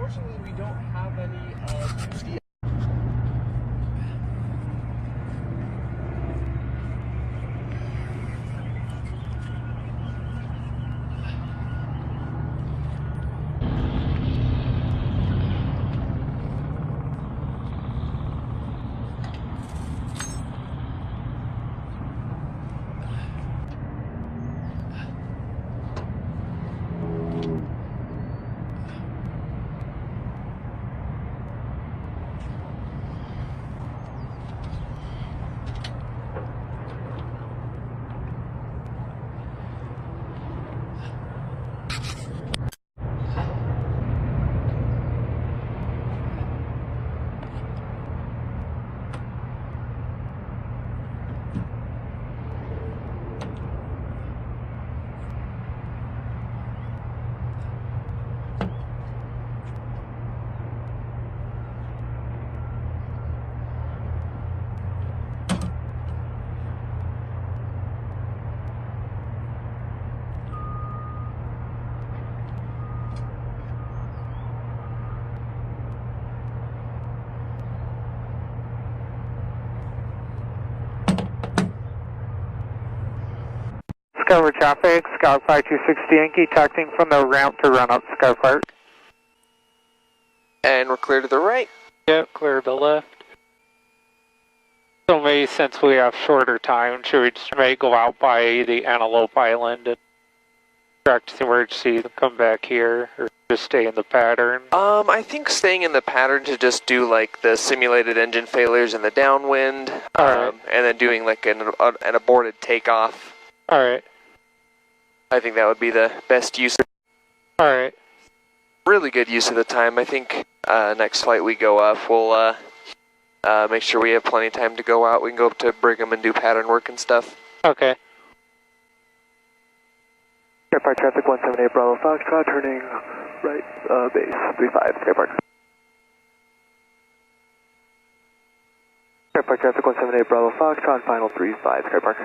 Unfortunately, we don't have any Discover traffic, Scout 5260 Yankee, taxiing from the ramp to run up Sky Park. And we're clear to the right. Yep, clear to the left. So maybe since we have shorter time, should we just maybe go out by the Antelope Island and correct the emergency and come back here, or just stay in the pattern? I think staying in the pattern to just do like the simulated engine failures in the downwind, Alright. and then doing like an aborted takeoff. Alright. I think that would be the best use. Alright. Really good use of the time. I think next flight we go up, we'll make sure we have plenty of time to go out. We can go up to Brigham and do pattern work and stuff. Okay. Sky Park traffic 178 Bravo Foxtrot, turning right, base 35, Sky Park. Sky Park traffic 178 Bravo Foxtrot, final 35, Sky Park.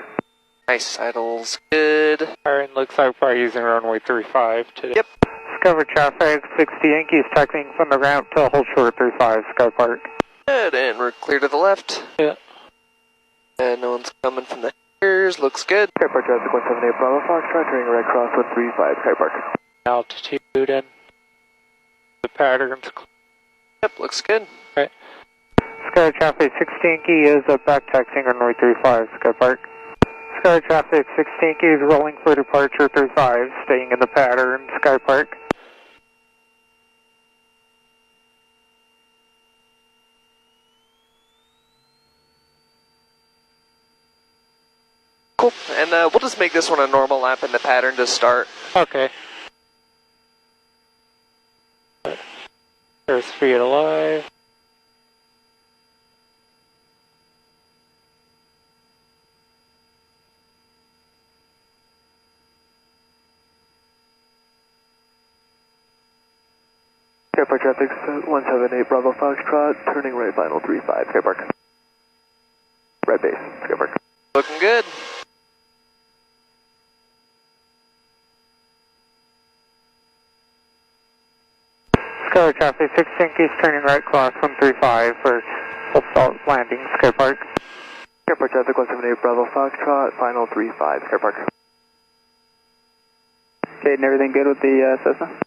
Nice, idle's good. Alright, looks like we're using runway 35 today. Yep. Discover traffic, 60 Yankees, taxiing from the ramp to hold short 35, Sky Park. Good, and we're clear to the left. Yeah. And no one's coming from the hairs, looks good. Sky Park traffic 178 Bravo Foxtrot, turning right crosswind 35, Sky Park. Altitude and the patterns. Yep, looks good. Right. Sky traffic 60 Yankee is back taxiing runway 35, Sky Park. Sky traffic 60 Yankee is rolling for departure 35, staying in the pattern, Sky Park. Cool, and we'll just make this one a normal lap in the pattern to start. Okay. There's Speed Alive. Sky Park traffic 178 Bravo Foxtrot, turning right final 35, Sky Park. Red base, Sky Park. Looking good. Sky traffic 6 Yankees turning right cross 135 for full start landing, Sky Park. Sky Park traffic 178 Bravo Foxtrot, final 35, Sky Park. Okay, and everything good with the Cessna?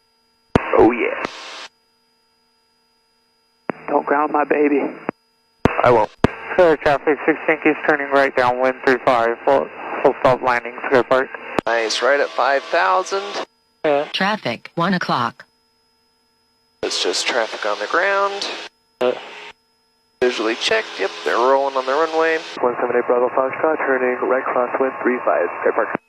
Oh yeah. Don't ground my baby. I won't. Sky traffic 6 Yankees turning right downwind 35 full stop landing, Sky Park. Nice, right at 5,000. Yeah. Traffic, 1 o'clock. It's just traffic on the ground. Visually checked, yep, they're rolling on the runway. 178 Bravo Foxtrot, turning right crosswind 35, Sky Park.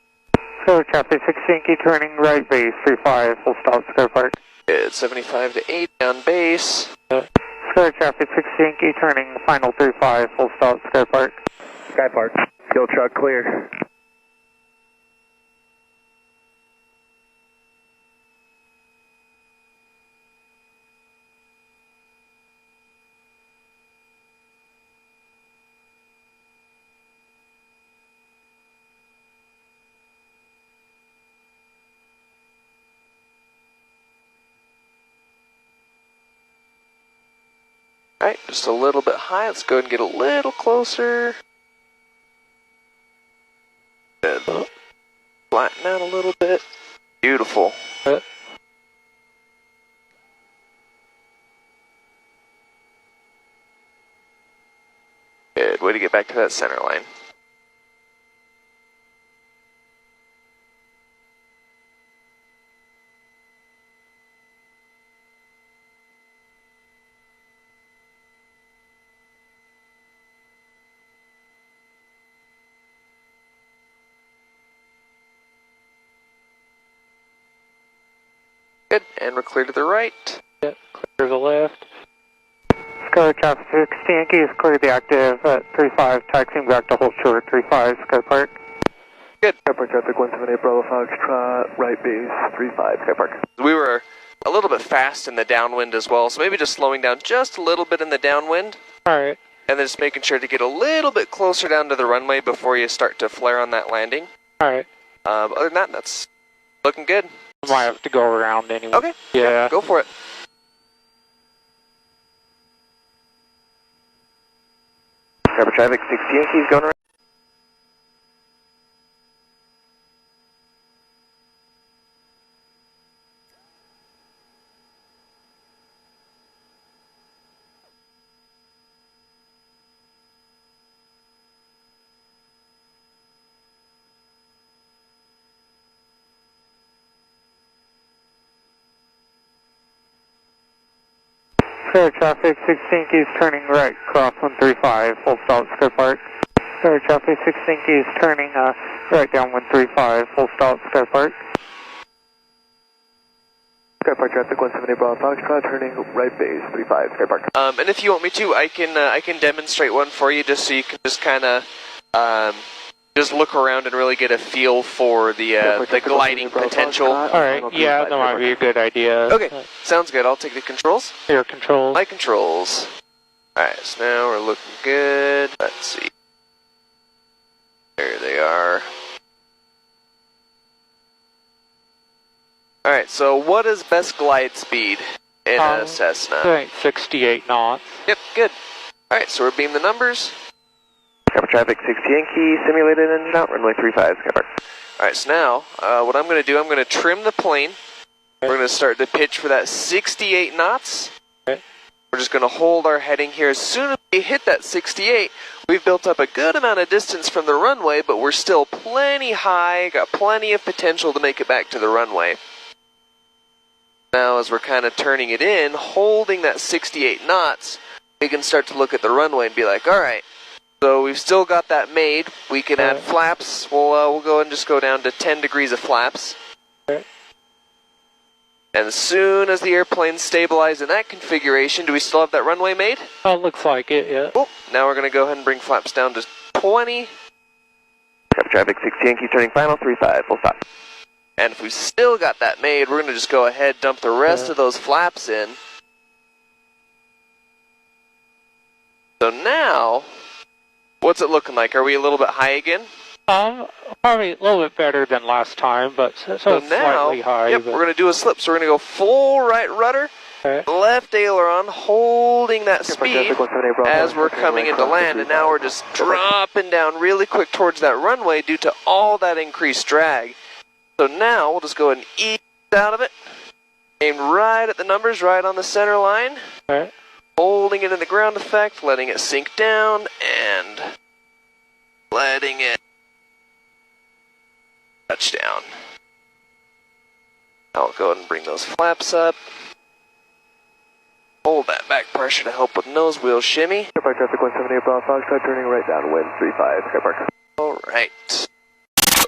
Sky traffic 6 Yankee turning right base 35 full stop, Sky Park. It's 75 to 8 on base. Sky traffic 6 Yankee turning final 35 full stop, Sky Park. Sky Park, fuel truck clear. Alright, just a little bit high. Let's go ahead and get a little closer. Good. Flatten out a little bit. Beautiful. Good. Way to get back to that center line. Good, and we're clear to the right. Yep, clear to the left. Sky traffic 60 Yankee is cleared the active at 35, taxiing back to hold short 35, Sky Park. Good. Sky Park traffic 178 Bravo Foxtrot, right base 35, Sky Park. We were a little bit fast in the downwind as well, so maybe just slowing down just a little bit in the downwind. Alright. And then just making sure to get a little bit closer down to the runway before you start to flare on that landing. Alright. Other than that, that's looking good. Might have to go around anyway. Okay. Yeah. Go for it. Sky Park traffic 60 Yankees going around. Sky traffic 16 keys turning right, cross 135, full stop Sky Park. Sky traffic 16 keys turning right down 135, full stop Sky Park. Sky Park traffic 178 Bravo Foxtrot, turning right base 35, Sky Park. And if you want me to, I can demonstrate one for you just so you can just kind of just look around and really get a feel for the gliding potential. Alright, yeah, that might be a good idea. Okay, sounds good. I'll take the controls. Air control. My controls. Alright, so now we're looking good. Let's see. There they are. Alright, so what is best glide speed in a Cessna? I think 68 knots. Yep, good. Alright, so we're beaming the numbers. Sky Park traffic 60 Yankee, simulated engine out, runway 35, Sky Park. Alright, so now, what I'm going to do, I'm going to trim the plane. We're going to start to pitch for that 68 knots. Okay. We're just going to hold our heading here. As soon as we hit that 68, we've built up a good amount of distance from the runway, but we're still plenty high, got plenty of potential to make it back to the runway. Now, as we're kind of turning it in, holding that 68 knots, we can start to look at the runway and be like, alright, so we've still got that made. We can add flaps. We'll go and just go down to 10 degrees of flaps. Okay. And as soon as the airplane's stabilized in that configuration, do we still have that runway made? Oh, looks like it, yeah. Cool. Now we're going to go ahead and bring flaps down to 20. Sky Park traffic 60 Yankee, turning final 35, full stop. And if we've still got that made, we're going to just go ahead, dump the rest of those flaps in. So now, what's it looking like? Are we a little bit high again? Probably a little bit better than last time, but so now, slightly high. Yep, we're going to do a slip. So we're going to go full right rudder, left aileron, holding that speed as we're coming into land. And now we're just dropping down really quick towards that runway due to all that increased drag. So now we'll just go and ease out of it. Aim right at the numbers, right on the center line. Okay. Holding it in the ground effect, letting it sink down, and letting it touch down. I'll go ahead and bring those flaps up. Hold that back pressure to help with nose wheel shimmy. Sky Park traffic 178 Bravo Foxtrot, turning right downwind 35, Sky Park. Alright.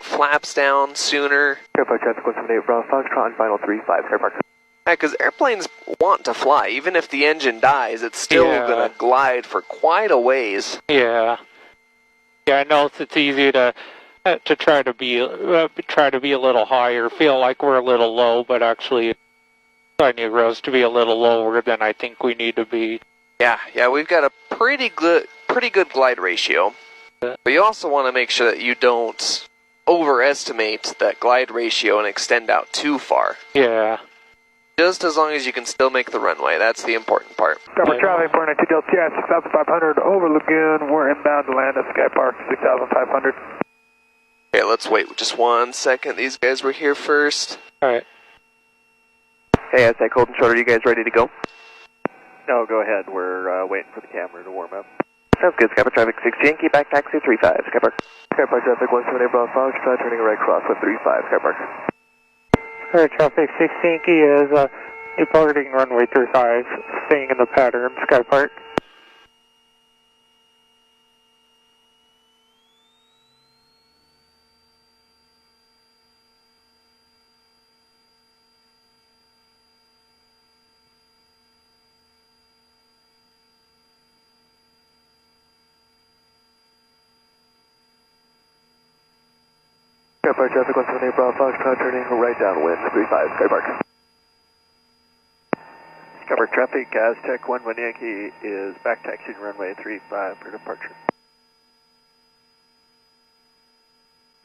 Flaps down sooner. Sky Park traffic 178 Bravo Foxtrot, on final 35, Sky Park. Because airplanes want to fly. Even if the engine dies, it's still going to glide for quite a ways. Yeah. Yeah, I know it's easy to try to be a little higher, feel like we're a little low, but actually I need Rose to be a little lower than I think we need to be. Yeah, we've got a pretty good glide ratio. But you also want to make sure that you don't overestimate that glide ratio and extend out too far. Yeah. Just as long as you can still make the runway, that's the important part. Skypark traffic, 492 Delta Sierra, 6500 over Lagoon. We're inbound to land at Skypark, 6500. Okay, let's wait just 1 second. These guys were here first. Alright. Hey, SI Cold and Short, are you guys ready to go? No, go ahead. We're waiting for the camera to warm up. Sounds good. Skypark traffic 60 Yankee, back taxi 35, Skypark. Skypark traffic 178 Bravo Foxtrot, turning right cross 135, Skypark. Skypark traffic 6 Yankee is departing runway 35, staying in the pattern, Skypark. Skypark traffic 178 Bravo Foxtrot, turning right downwind 35, Skypark. Skypark traffic, Aztec 11 Yankee is back taxiing runway 35 for departure.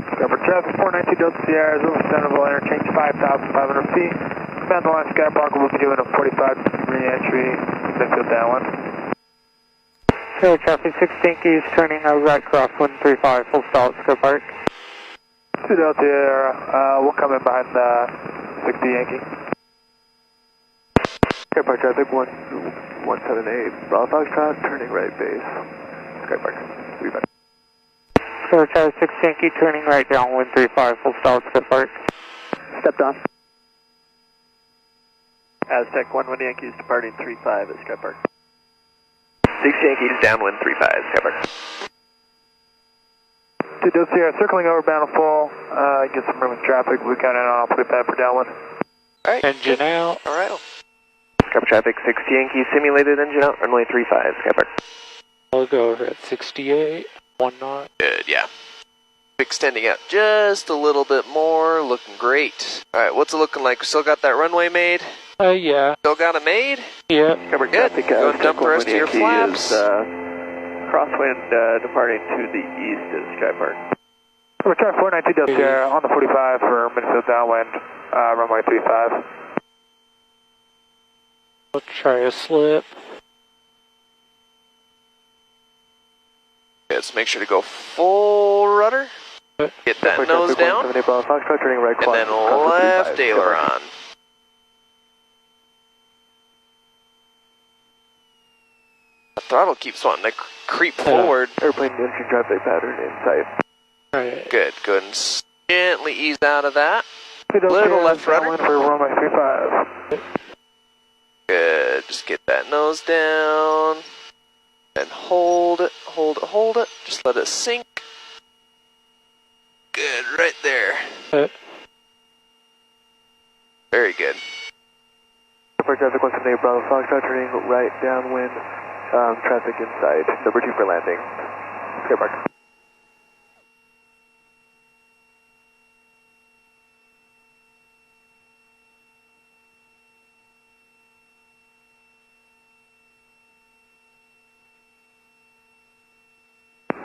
Skypark traffic 492 Delta Sierra is over Centerville interchange 5,500 feet. Command the line Skypark will be doing a 45-degree entry, midfield downwind. Skypark traffic 6 Yankee is turning right cross 135, full stop, Skypark. 2 Delta Sierra, we'll come in behind 60 Yankee. Skypark traffic 178 Bravo Foxtrot, turning right base. Skypark, 35. Skypark traffic 6 Yankee turning right downwind 35, full stop, Skypark. Stepped on. Aztec 11 Yankees departing 35 at Skypark. 6 Yankees downwind 35, Skypark. 2 Delta Sierra circling over Bountiful, get some room with traffic, we got in on, I'll put it back for downwind. Alright. Engine out. Alright. Skypark traffic 60 Yankees, simulated engine out, runway 35, Skypark. We'll go over at 68, 1 knot. Good, yeah. Extending out just a little bit more, looking great. Alright, what's it looking like? Still got that runway made? Yeah. Still got it made? Yeah. Skypark Good. traffic, Go and dump the rest of your flaps. Crosswind departing to the east at Skypark. We're trying 492 Delta Sierra on the 45 for midfield downwind, runway 35. We'll try a slip. Let's make sure to go full rudder. Get that nose down. And then left aileron. The throttle keeps wanting to creep forward. Airplane entry traffic pattern in sight. Alright. Good. Go ahead and gently ease out of that. Little left rudder. For runway 35. Good. Just get that nose down. And hold it, hold it, hold it. Just let it sink. Good, right there. Very good. For traffic 178 Bravo Foxtrot, turning right downwind, traffic inside, number 2 for landing. Skypark.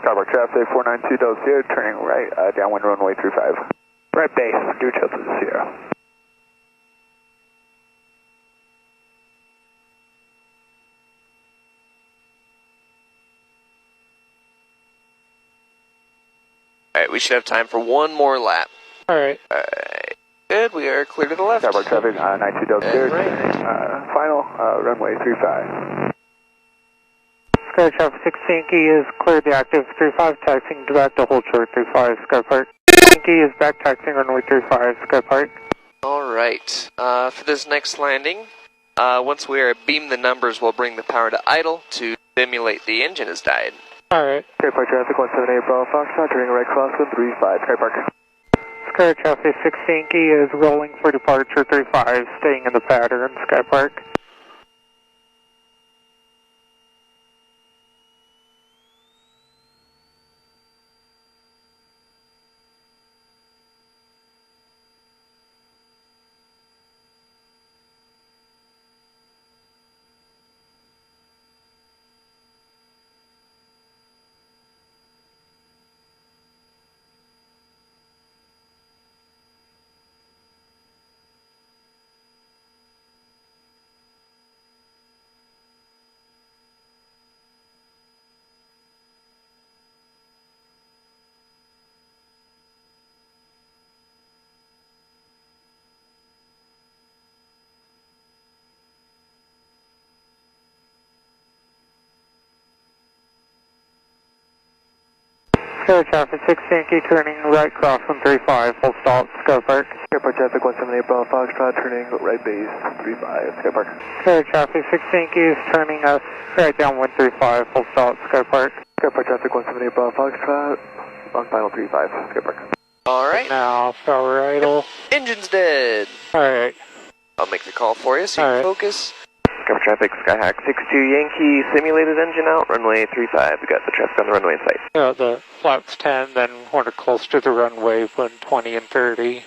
Skypark traffic 492 Delta Sierra, turning right, downwind runway 35. Right base, due Delta Sierra. Alright, we should have time for one more lap. Alright. Alright, good, we are clear to the left. Skypark traffic 92 Delta Sierra, turning final, runway 35. Skypark traffic 6 Yankee is cleared the active 35, taxiing back to hold short 35, Skypark. Yankee is back taxiing runway 35, Skypark. Alright, for this next landing, once we are beam the numbers, we'll bring the power to idle to simulate the engine has died. Alright. Skypark traffic 178 Bravo Foxtrot, turning right crosswind 35, Skypark. Skypark traffic 6 Yankee is rolling for departure 35, staying in the pattern, Skypark. Sky traffic 6 Yankee turning right cross 135, full stop, Sky Park. Airport traffic 178 Bravo Foxtrot turning right base 35, Sky Park. Sky traffic 6 Yankee is turning right down 135, full stop, Sky Park. Airport traffic 178 Bravo Foxtrot on final 35, Sky Park. Alright. Now, power idle. Engine's dead. Alright. I'll make the call for you so you can focus. Cover traffic, Skyhawk 62 Yankee, simulated engine out, runway 35. We got the traffic on the runway in sight. Yeah, the flaps 10, then we're close to the runway, 20 and 30.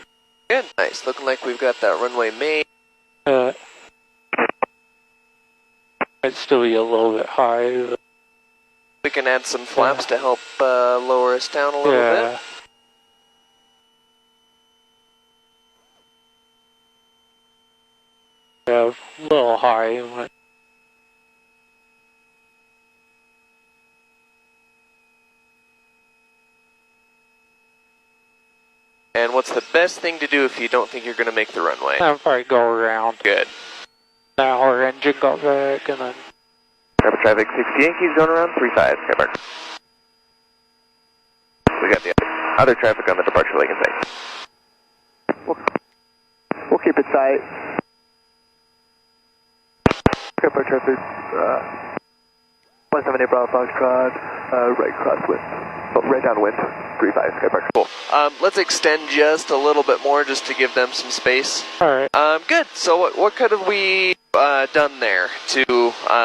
Good, nice. Looking like we've got that runway made. Might still be a little bit high. We can add some flaps to help lower us down a little bit. Yeah, a little high. And what's the best thing to do if you don't think you're going to make the runway? I'll probably go around. Good. Now our engine got back and then... Cover traffic 60 Yankees going around 35, Sky Park. We got the other traffic on the departure leg in sight. We'll keep it tight. Sky Park traffic, 178 Bravo Foxtrot, right crosswind. Oh, right downwind, 35, Sky Park. Cool. Let's extend just a little bit more just to give them some space. Alright. Good. So what could have we done there to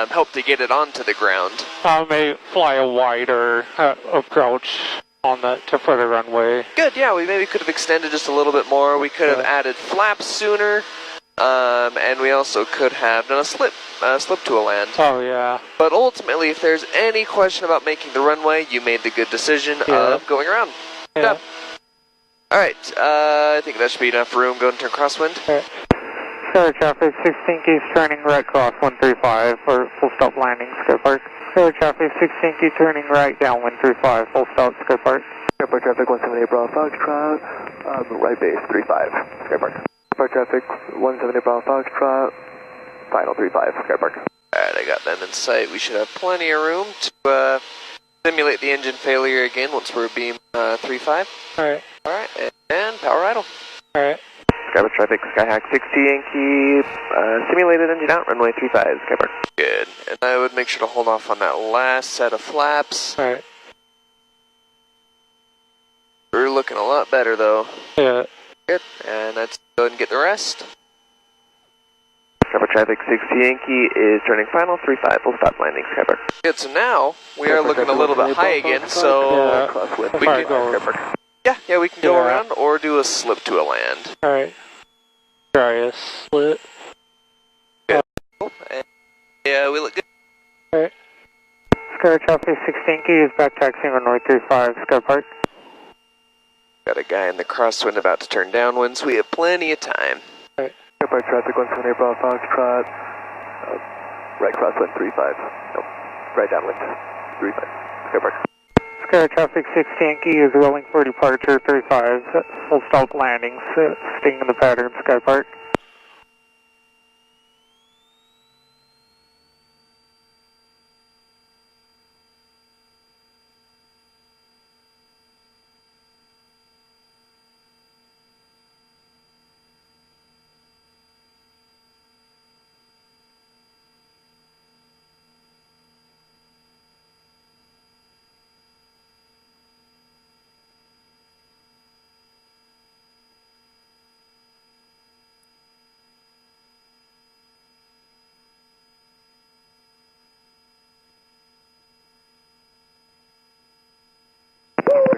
help to get it onto the ground? I may fly a wider approach on for the runway. Good, yeah, we maybe could have extended just a little bit more. We could have added flaps sooner. And we also could have done a slip to a land. Oh, yeah. But ultimately, if there's any question about making the runway, you made the good decision of going around. Yeah. Alright, I think that should be enough room. Go and turn crosswind. Sky traffic 16 keys turning right cross 135 for full stop landing, Sky Park. Sky traffic 16 keys turning right down 135, full stop, Sky Park. Airport traffic 178 Bravo Foxtrot, right base 35, Sky Park. Airport traffic 170 Bravo Foxtrot, final 35, Sky Park. Alright, I got them in sight. We should have plenty of room to simulate the engine failure again once we're beam 35. Alright. Alright, and power idle. Alright. Skybar traffic, Skyhawk 60 Yankee, simulated engine out, runway 35, Sky Park. Good, and I would make sure to hold off on that last set of flaps. Alright. We're looking a lot better though. Yeah. Good, and let's go ahead and get the rest. Skybar traffic 60 Yankee is turning final, 35, full stop landing, Sky Park. Good, so now we are looking a little bit high again, so we can go. Yeah, we can go around or do a slip to a land. Alright. Try a slip. Good. And yeah, we look good. Alright. Sky traffic 16 key is back taxiing runway 35, Sky Park. Got a guy in the crosswind about to turn downwind, so we have plenty of time. Sky Park traffic 178 Bravo Foxtrot, right crosswind 35, no, right downwind 35, Sky Park. Sky traffic 6 Yankee is rolling for departure 35, full stop landing, staying in the pattern, Sky Park.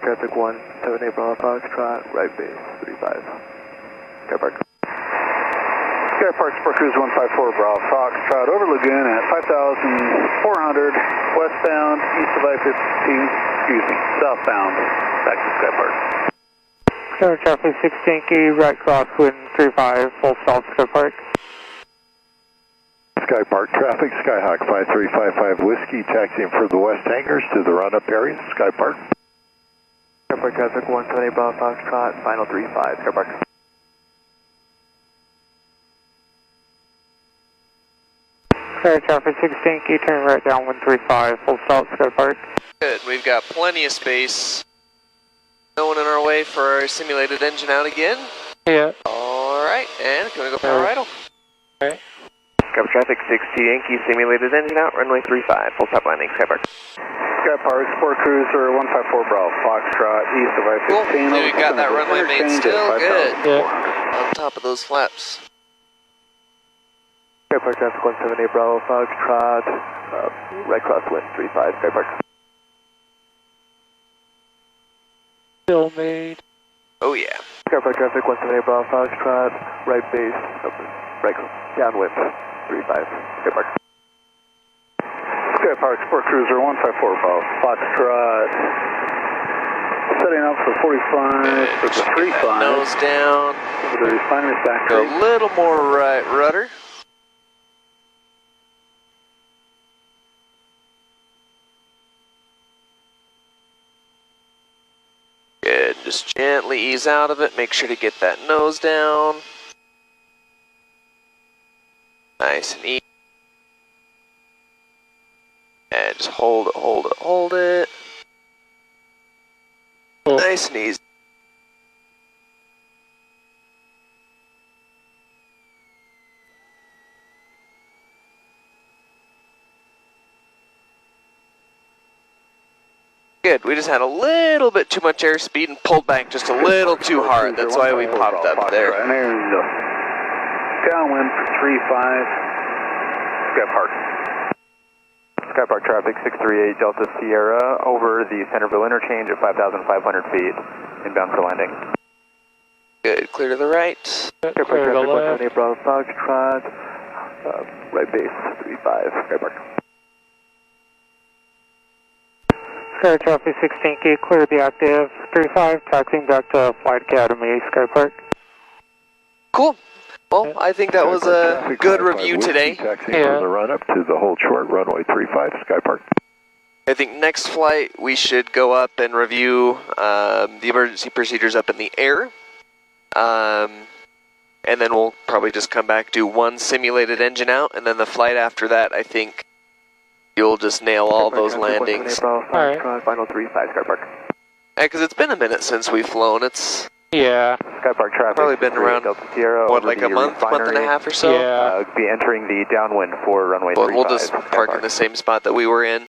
Traffic 178 Bravo Foxtrot, right base 35, Sky Park. Sky Park Sport Cruise 154 Bravo Foxtrot over Lagoon at 5,400 westbound, east of I-15, southbound, back to Sky Park. Sky traffic 6 Yankee, right crosswind 35, full stop, Sky Park. Sky Park traffic, Skyhawk 5355 Whiskey, taxiing for the west hangars to the run-up area, Sky Park. Sky Park traffic 178 Bravo Foxtrot, final 35, Sky Park. Sky traffic 6 Yankee, turn right down 135, full stop, Sky Park. Good, we've got plenty of space. No one in our way for our simulated engine out again. Yeah. Alright, and can we go power idle? Alright. Skypark traffic 60 Yankee, simulated engine out, runway 35, full stop landing, Skypark. Skypark, Sport Cruiser 154 Bravo, Foxtrot, east of I-15. Cool. We got that runway made still good. Yeah. On top of those flaps. Skypark traffic 178 Bravo, Foxtrot, right crosswind 35, Skypark. Still made. Oh yeah. Skypark traffic 178 Bravo, Foxtrot, right base, right downwind 35, Skypark. Skypark, Sport Cruiser 154 Bravo, Foxtrot. Setting up for 45, for Just the get that 35. nose down. The refinery Go factory. a little more right rudder. Good. Just gently ease out of it. Make sure to get that nose down. Nice and easy. And just hold it, hold it, hold it. Cool. Nice and easy. Good. We just had a little bit too much airspeed and pulled back just a little too hard. That's why we popped up there. And there's the downwind for 35. Skypark. Skypark traffic 638 Delta Sierra over the Centerville interchange at 5,500 feet, inbound for landing. Good. Clear to the right. Skypark Clear to the traffic left. 178 Bravo, Foxtrot, right base 35, Skypark. Sky traffic 16 key, clear the active 35, taxiing back to Flight Academy, Skypark. Cool. Well, I think that was a good review today. Taxiing from the run up to the hold short, runway 35, Skypark. I think next flight we should go up and review the emergency procedures up in the air. And then we'll probably just come back, do one simulated engine out, and then the flight after that, I think you'll just nail all those landings. Alright. Final 35, Skypark. Because it's been a minute since we've flown. It's Yeah. Skypark traffic. probably been around, Delta Sierra what, over like the a month and a refinery. half or so? Yeah. Be entering the downwind for runway But 35. we'll just park in Skypark. the same spot that we were in.